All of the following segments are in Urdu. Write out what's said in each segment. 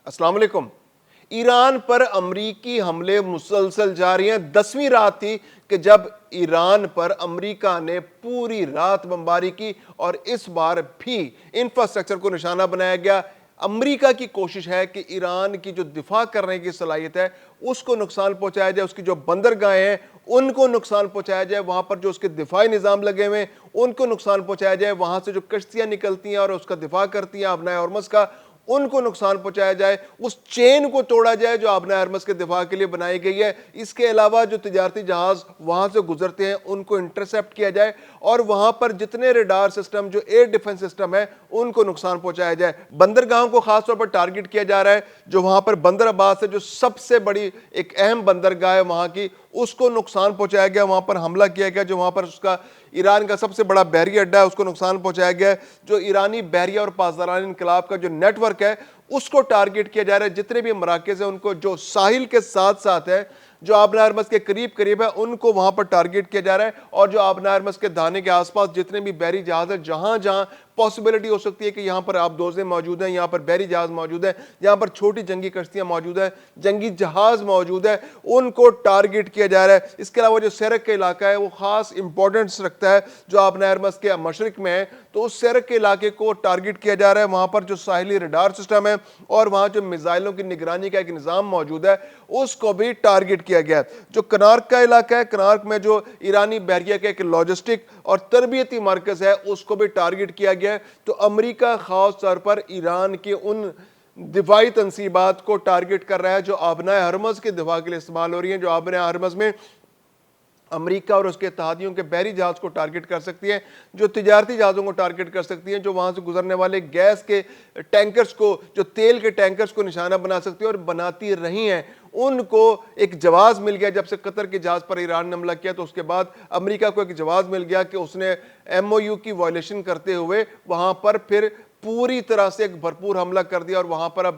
السلام علیکم۔ ایران پر امریکی حملے مسلسل جاری ہیں۔ 10ویں رات تھی کہ جب ایران پر امریکہ نے پوری رات بمباری کی اور اس بار بھی انفراسٹرکچر کو نشانہ بنایا گیا۔ امریکہ کی کوشش ہے کہ ایران کی جو دفاع کرنے کی صلاحیت ہے اس کو نقصان پہنچایا جائے، اس کی جو بندرگاہیں ہیں ان کو نقصان پہنچایا جائے، وہاں پر جو اس کے دفاعی نظام لگے ہوئے ہیں ان کو نقصان پہنچایا جائے، وہاں سے جو کشتیاں نکلتی ہیں اور اس کا دفاع کرتی ہیں آبنائے ہرمز کا، ان کو نقصان پہنچایا جائے، اس چین کو توڑا جائے جو آبنائے ہرمز کے دفاع کے لیے بنائی گئی ہے۔ اس کے علاوہ جو تجارتی جہاز وہاں سے گزرتے ہیں ان کو انٹرسیپٹ کیا جائے اور وہاں پر جتنے ریڈار سسٹم جو ایئر ڈیفنس سسٹم ہے ان کو نقصان پہنچایا جائے۔ بندرگاہوں کو خاص طور پر ٹارگٹ کیا جا رہا ہے، جو وہاں پر بندر عباس ہے جو سب سے بڑی ایک اہم بندرگاہ ہے وہاں کی، اس کو نقصان پہنچایا گیا، وہاں پر حملہ کیا گیا، جو وہاں پر اس کا ایران کا سب سے بڑا بحری اڈہ ہے اس کو نقصان پہنچایا گیا ہے، جو ایرانی بحریہ اور پاسداران انقلاب کا جو نیٹ ورک ہے اس کو ٹارگٹ کیا جا رہا ہے، جتنے بھی مراکز ہیں ان کو جو ساحل کے ساتھ ساتھ ہے، جو آبنائے ہرمز کے قریب قریب ہے ان کو وہاں پر ٹارگٹ کیا جا رہا ہے، اور جو آبنائے ہرمز کے دہانے کے آس پاس جتنے بھی بحری جہاز ہیں جہاں جہاں پاسبلٹی ہو سکتی ہے کہ یہاں پر آبدوزیں موجود ہیں، یہاں پر بحری جہاز موجود ہیں، یہاں پر چھوٹی جنگی کشتیاں موجود ہیں، جنگی جہاز موجود ہے، ان کو ٹارگٹ کیا جا رہا ہے۔ اس کے علاوہ جو سرک کا علاقہ ہے وہ خاص امپورٹنس رکھتا ہے جو آبنائے ہرمز کے مشرق میں ہے، تو اس سرک کے علاقے کو ٹارگٹ کیا جا رہا ہے، وہاں پر جو ساحلی ریڈار سسٹم ہے اور وہاں جو میزائلوں کی نگرانی کا ایک نظام موجود ہے اس کو بھی ٹارگٹ کیا گیا ہے۔ جو کنارک کا علاقہ ہے، کنارک میں جو ایرانی بحریہ کا ایک لاجسٹک اور تربیتی مرکز ہے اس کو بھی ٹارگٹ کیا گیا ہے۔ تو امریکہ خاص طور پر ایران کے ان دفاعی تنصیبات کو ٹارگٹ کر رہا ہے جو آبنائے ہرمز کے دفاع کے لیے استعمال ہو رہی ہیں، جو آبنائے ہرمز میں امریکہ اور اس کے اتحادیوں کے بحری جہاز کو ٹارگٹ کر سکتی ہیں، جو تجارتی جہازوں کو ٹارگٹ کر سکتی ہیں، جو وہاں سے گزرنے والے گیس کے ٹینکرز کو، جو تیل کے ٹینکرز کو نشانہ بنا سکتی ہیں اور بناتی رہی ہیں۔ ان کو ایک جواز مل گیا، جب سے قطر کے جہاز پر ایران نے حملہ کیا تو اس کے بعد امریکہ کو ایک جواز مل گیا کہ اس نے ایم او یو کی وائلیشن کرتے ہوئے وہاں پر پھر پوری طرح سے ایک بھرپور حملہ کر دیا، اور وہاں پر اب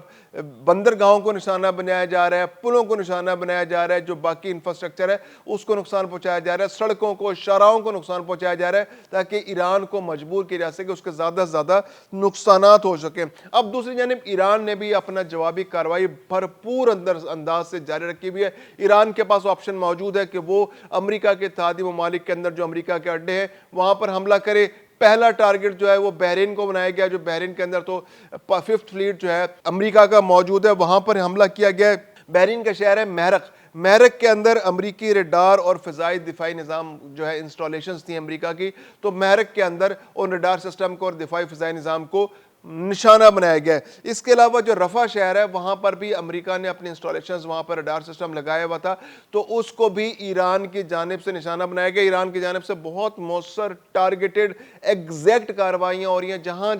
بندرگاہوں کو نشانہ بنایا جا رہا ہے، پلوں کو نشانہ بنایا جا رہا ہے، جو باقی انفراسٹرکچر ہے اس کو نقصان پہنچایا جا رہا ہے، سڑکوں کو، شاہراہوں کو نقصان پہنچایا جا رہا ہے تاکہ ایران کو مجبور کیا جا سکے اس کے زیادہ سے زیادہ نقصانات ہو سکیں۔ اب دوسری جانب ایران نے بھی اپنا جوابی کارروائی بھرپور انداز سے جاری رکھی ہوئی ہے۔ ایران کے پاس آپشن موجود ہے کہ وہ امریکہ کے اتحادی ممالک کے اندر جو امریکہ کے اڈے ہیں وہاں پر حملہ کرے۔ پہلا ٹارگٹ جو ہے وہ بحرین کو بنایا گیا، جو بحرین کے اندر تو 5th فلیٹ جو ہے امریکہ کا موجود ہے، وہاں پر حملہ کیا گیا ہے۔ بحرین کا شہر ہے محرق کے اندر امریکی ریڈار اور فضائی دفاعی نظام جو ہے انسٹالیشنز تھیں امریکہ کی، تو محرق کے اندر ان ریڈار سسٹم کو اور دفاعی فضائی نظام کو نشانہ بنایا گیا ہے۔ اس کے علاوہ جو رفح شہر ہے وہاں پر بھی امریکہ نے اپنی انسٹالیشنز وہاں پر ریڈار سسٹم لگایا ہوا تھا، تو اس کو بھی ایران کی جانب سے نشانہ بنایا گیا۔ ایران کی جانب سے بہت مؤثر ٹارگیٹڈ ایگزیکٹ کارروائیاں ہو رہی ہیں جہاں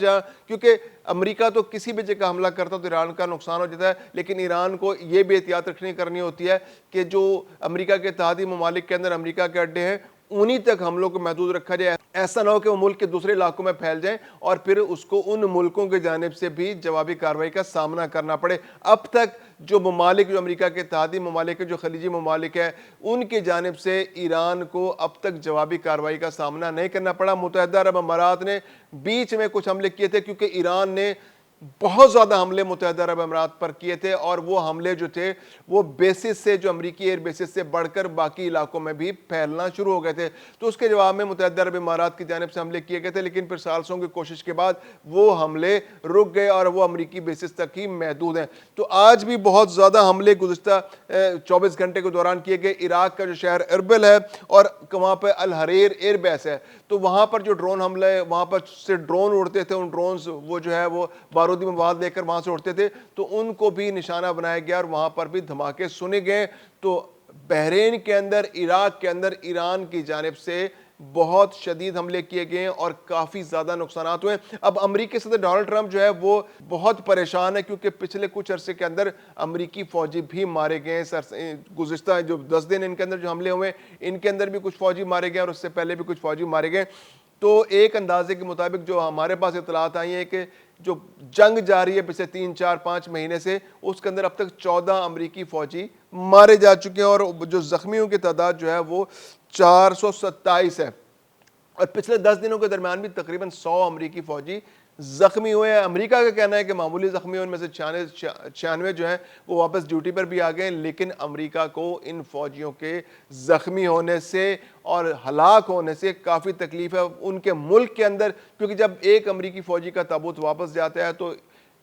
کیونکہ امریکہ تو کسی بھی جگہ حملہ کرتا تو ایران کا نقصان ہو جاتا ہے، لیکن ایران کو یہ بھی احتیاط کرنی ہوتی ہے کہ جو امریکہ کے اتحادی ممالک کے اندر امریکہ کے اڈے ہیں انہی تک حملوں کو محدود رکھا جائے، ایسا نہ ہو کہ وہ ملک کے دوسرے علاقوں میں پھیل جائیں اور پھر اس کو ان ملکوں کی جانب سے بھی جوابی کارروائی کا سامنا کرنا پڑے۔ اب تک جو ممالک جو امریکہ کے اتحادی ممالک ہے، جو خلیجی ممالک ہے، ان کی جانب سے ایران کو اب تک جوابی کارروائی کا سامنا نہیں کرنا پڑا۔ متحدہ عرب امارات نے بیچ میں کچھ حملے کیے تھے کیونکہ ایران نے بہت زیادہ حملے متحدہ عرب امارات پر کیے تھے، اور وہ حملے جو تھے وہ بیسس سے، جو امریکی ایئر بیسس سے بڑھ کر باقی علاقوں میں بھی پھیلنا شروع ہو گئے تھے، تو اس کے جواب میں متحدہ عرب امارات کی جانب سے حملے کیے گئے تھے، لیکن پھر سالسوں کی کوشش کے بعد وہ حملے رک گئے اور وہ امریکی بیسس تک ہی محدود ہیں۔ تو آج بھی بہت زیادہ حملے گزشتہ 24 گھنٹے کے دوران کیے گئے۔ عراق کا جو شہر اربل ہے اور وہاں پہ الحریر ایئر بیس ہے، تو وہاں پر جو ڈرون حملے، وہاں پر سے ڈرون اڑتے تھے، ان ڈرونز وہ جو ہے وہ بارودی مواد لے کر وہاں سے اڑتے تھے، تو ان کو بھی نشانہ بنایا گیا اور وہاں پر بھی دھماکے سنے گئے۔ تو بحرین کے اندر، عراق کے اندر ایران کی جانب سے بہت شدید حملے کیے گئے اور کافی زیادہ نقصانات ہوئے۔ اب امریکی صدر ڈونلڈ ٹرمپ جو ہے وہ بہت پریشان ہے کیونکہ پچھلے کچھ عرصے کے اندر امریکی فوجی بھی مارے گئے ہیں۔ گزشتہ جو 10 دن ان کے اندر جو حملے ہوئے ان کے اندر بھی کچھ فوجی مارے گئے اور اس سے پہلے بھی کچھ فوجی مارے گئے۔ تو ایک اندازے کے مطابق جو ہمارے پاس اطلاعات آئی ہیں کہ جو جنگ جاری ہے پچھلے 3 4 5 مہینے سے، اس کے اندر اب تک 14 امریکی فوجی مارے جا چکے ہیں اور جو زخمیوں کی تعداد جو ہے وہ 427 ہے، اور پچھلے 10 دنوں کے درمیان بھی تقریباً 100 امریکی فوجی زخمی ہوئے ہیں۔ امریکہ کا کہنا ہے کہ معمولی زخمی ہوئے، ان میں سے 96 جو ہیں وہ واپس ڈیوٹی پر بھی آ گئے، لیکن امریکہ کو ان فوجیوں کے زخمی ہونے سے اور ہلاک ہونے سے کافی تکلیف ہے ان کے ملک کے اندر، کیونکہ جب ایک امریکی فوجی کا تابوت واپس جاتا ہے تو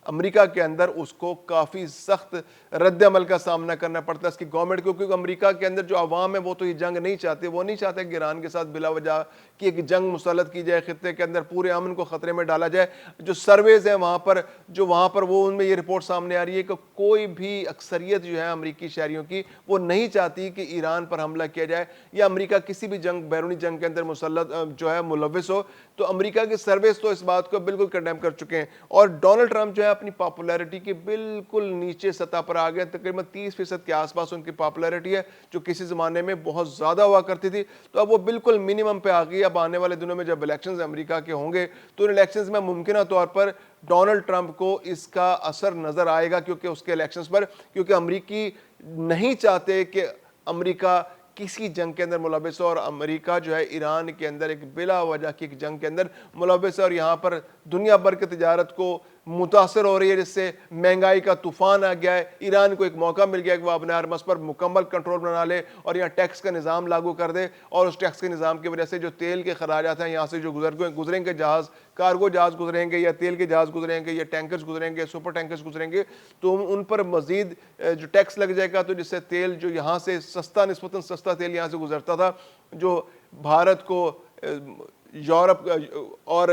امریکہ کے اندر اس کو کافی سخت رد عمل کا سامنا کرنا پڑتا ہے اس کی گورنمنٹ کو، کیونکہ امریکہ کے اندر جو عوام ہے وہ تو یہ جنگ نہیں چاہتے، وہ نہیں چاہتے کہ ایران کے ساتھ بلا وجہ کی ایک جنگ مسلط کی جائے، خطے کے اندر پورے امن کو خطرے میں ڈالا جائے۔ جو سرویز ہیں وہاں پر وہ ان میں یہ رپورٹ سامنے آ رہی ہے کہ کوئی بھی اکثریت جو ہے امریکی شہریوں کی وہ نہیں چاہتی کہ ایران پر حملہ کیا جائے یا امریکہ کسی بھی جنگ، بیرونی جنگ کے اندر مسلط جو ہے ملوث ہو۔ تو امریکہ کی سرویز تو اس بات کو بالکل کنڈیم کر چکے ہیں، اور ڈونلڈ ٹرمپ جو ہے اپنی پاپولیرٹی کی بالکل نیچے سطح پر آ گئے، تقریباً 30% کے آس پاس ان کی پاپولیرٹی ہے، جو کسی زمانے میں بہت زیادہ ہوا کرتی تھی، تو اب وہ بالکل منیمم پہ آ گئی۔ اب آنے والے دنوں میں جب الیکشنز امریکہ کے ہوں گے تو ان الیکشنز میں ممکنہ طور پر ڈونلڈ ٹرمپ کو اس کا اثر نظر آئے گا، کیونکہ اس کے الیکشنز پر، کیونکہ امریکی نہیں چاہتے کہ امریکہ کسی جنگ کے اندر ملوث ہو، اور امریکہ جو ہے ایران کے اندر ایک بلا وجہ کی ایک جنگ کے اندر ملوث ہے، اور یہاں پر دنیا بھر کی تجارت کو متاثر ہو رہی ہے، جس سے مہنگائی کا طوفان آ گیا ہے۔ ایران کو ایک موقع مل گیا کہ وہ اپنے ہرمز پر مکمل کنٹرول بنا لے اور یہاں ٹیکس کا نظام لاگو کر دے، اور اس ٹیکس کے نظام کی وجہ سے جو تیل کے خراجات ہیں یہاں سے جو گزریں گے جہاز، کارگو جہاز گزریں گے یا تیل کے جہاز گزریں گے یا ٹینکرز گزریں گے، سپر ٹینکرز گزریں گے، تو ان پر مزید جو ٹیکس لگ جائے گا، تو جس سے تیل جو یہاں سے نسبتاً سستا تیل یہاں سے گزرتا تھا، جو بھارت کو، یورپ اور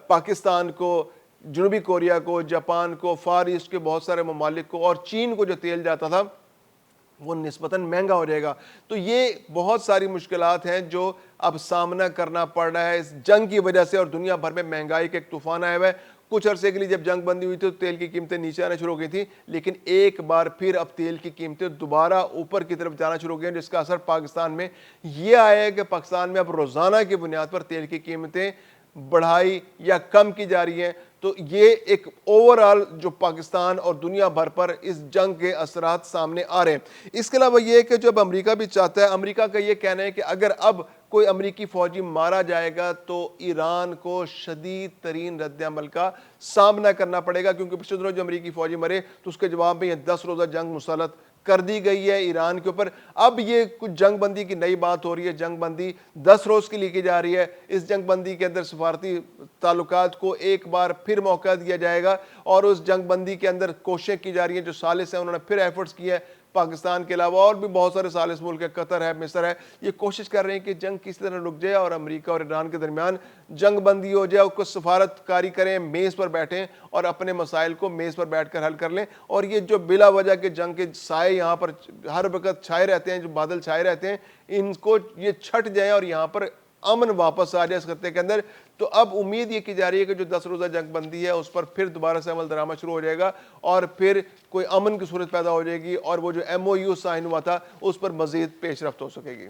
پاکستان کو، جنوبی کوریا کو، جاپان کو، فار ایسٹ کے بہت سارے ممالک کو اور چین کو جو تیل جاتا تھا وہ نسبتاً مہنگا ہو جائے گا۔ تو یہ بہت ساری مشکلات ہیں جو اب سامنا کرنا پڑ رہا ہے اس جنگ کی وجہ سے، اور دنیا بھر میں مہنگائی کا ایک طوفان آیا ہوا ہے۔ کچھ عرصے کے لیے جب جنگ بندی ہوئی تھی تو تیل کی قیمتیں نیچے آنا شروع ہو گئی تھیں، لیکن ایک بار پھر اب تیل کی قیمتیں دوبارہ اوپر کی طرف جانا شروع ہو گئی ہیں، جس کا اثر پاکستان میں یہ آیا ہے کہ پاکستان میں اب روزانہ کی بنیاد پر تیل کی قیمتیں بڑھائی یا کم کی جا رہی ہیں۔ تو یہ ایک اوورآل جو پاکستان اور دنیا بھر پر اس جنگ کے اثرات سامنے آ رہے ہیں۔ اس کے علاوہ یہ کہ جب امریکہ بھی چاہتا ہے، امریکہ کا یہ کہنا ہے کہ اگر اب کوئی امریکی فوجی مارا جائے گا تو ایران کو شدید ترین رد عمل کا سامنا کرنا پڑے گا، کیونکہ پچھلے دنوں جو امریکی فوجی مرے تو اس کے جواب میں یہ 10 روزہ جنگ مسلط کر دی گئی ہے ایران کے اوپر۔ اب یہ کچھ جنگ بندی کی نئی بات ہو رہی ہے، جنگ بندی 10 روز کی لکھی جا رہی ہے۔ اس جنگ بندی کے اندر سفارتی تعلقات کو ایک بار پھر موقع دیا جائے گا، اور اس جنگ بندی کے اندر کوششیں کی جا رہی ہیں، جو ثالث ہیں انہوں نے پھر ایفرٹس کی ہے، پاکستان کے علاوہ اور بھی بہت سارے ثالث ملک ہے، قطر ہے، مصر ہے، یہ کوشش کر رہے ہیں کہ جنگ کس طرح رک جائے اور امریکہ اور ایران کے درمیان جنگ بندی ہو جائے، اس کو سفارت کاری کریں، میز پر بیٹھیں اور اپنے مسائل کو میز پر بیٹھ کر حل کر لیں۔ اور یہ جو بلا وجہ کے جنگ کے سائے یہاں پر ہر وقت چھائے رہتے ہیں، جو بادل چھائے رہتے ہیں، ان کو یہ چھٹ جائیں اور یہاں پر امن واپس آ جائے اس خطے کے اندر۔ تو اب امید یہ کی جا رہی ہے کہ جو 10 روزہ جنگ بندی ہے اس پر پھر دوبارہ سے عمل درآمد شروع ہو جائے گا، اور پھر کوئی امن کی صورت پیدا ہو جائے گی، اور وہ جو MOU سائن ہوا تھا اس پر مزید پیش رفت ہو سکے گی۔